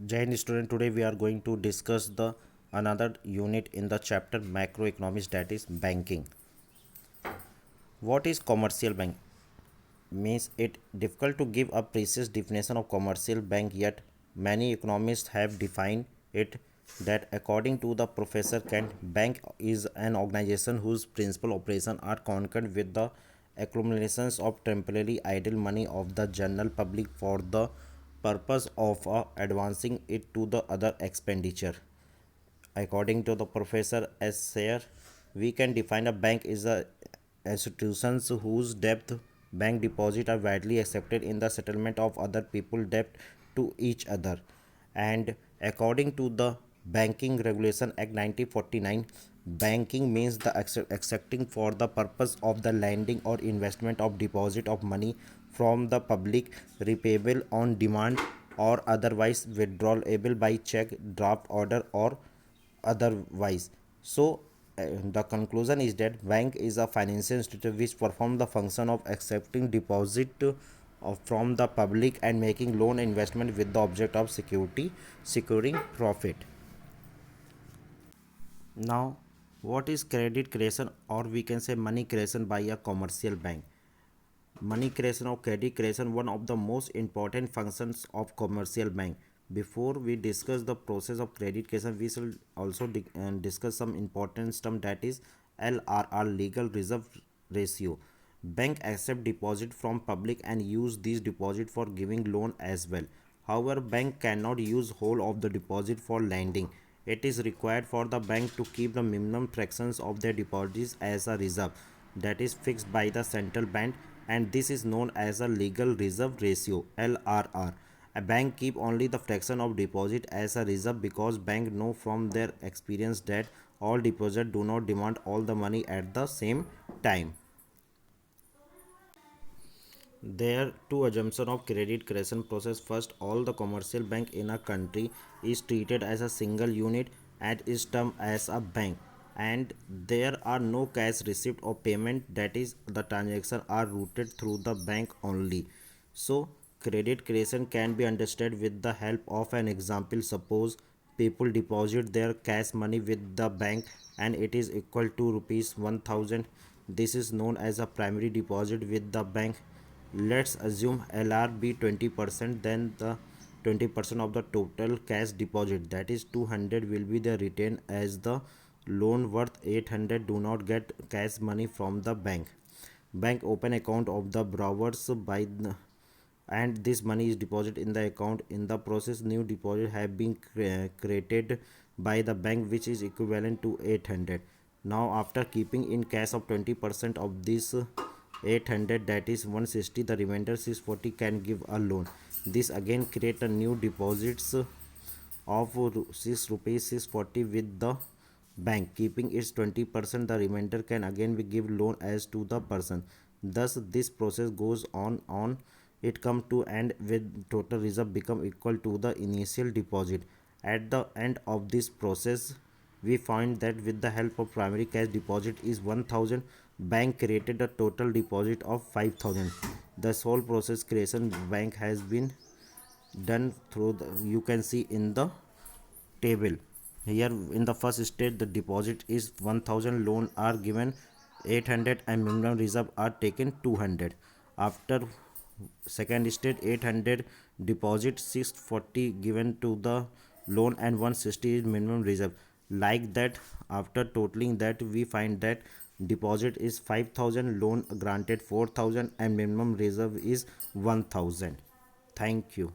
Jain student, today we are going to discuss the another unit in the chapter macroeconomics, that is banking. What is commercial bank? Means it difficult to give a precise definition of commercial bank, yet many economists have defined it that according to the professor Kent, bank is an organization whose principal operations are concerned with the accumulations of temporarily idle money of the general public for the purpose of advancing it to the other expenditure. According to the professor S. Sayer, we can define a bank is a institutions whose debt bank deposit are widely accepted in the settlement of other people debt to each other. And according to the Banking Regulation Act 1949, banking means the accepting for the purpose of the lending or investment of deposit of money from the public, repayable on demand or otherwise withdrawable by check, draft order or otherwise. So the conclusion is that bank is a financial institution which perform the function of accepting deposit from the public and making loan investment with the object of security securing profit. Now, what is credit creation, or we can say money creation by a commercial bank? Money creation or credit creation, one of the most important functions of commercial bank. Before we discuss the process of credit creation, we shall also discuss some important term, that is LRR, legal reserve ratio. Bank accept deposit from public and use these deposit for giving loan as well. However, bank cannot use whole of the deposit for lending. It is required for the bank to keep the minimum fractions of their deposits as a reserve, that is fixed by the central bank, and this is known as a legal reserve ratio, LRR. A bank keep only the fraction of deposit as a reserve because bank know from their experience that all deposit do not demand all the money at the same time. There are two assumptions of credit creation process. First, all the commercial bank in a country is treated as a single unit and is termed as a bank, and there are no cash receipt or payment, that is the transaction are routed through the bank only. So credit creation can be understood with the help of an example. Suppose people deposit their cash money with the bank and it is equal to rupees 1000. This is known as a primary deposit with the bank. Let's assume LR be 20%, then the 20% of the total cash deposit, that is 200, will be the retained as the loan worth 800 do not get cash money from the bank. Bank open account of the borrowers by and this money is deposited in the account. In the process, new deposit have been created by the bank which is equivalent to 800. Now after keeping in cash of 20% of this 800, that is 160, the remainder 640 can give a loan. This again create a new deposits of 6 rupees 640 with the bank keeping its 20%. The remainder can again be give loan as to the person. Thus this process goes on it come to end with total reserve become equal to the initial deposit. At the end of this process, we find that with the help of primary cash deposit is 1000, bank created a total deposit of 5000. The whole process creation bank has been done through the, you can see in the table. Here in the first stage the deposit is 1000, loan are given 800 and minimum reserve are taken 200. After second stage 800 deposit 640 given to the loan and 160 is minimum reserve. Like that, after totaling that, we find that deposit is 5000, loan granted 4000 and minimum reserve is 1000. Thank you.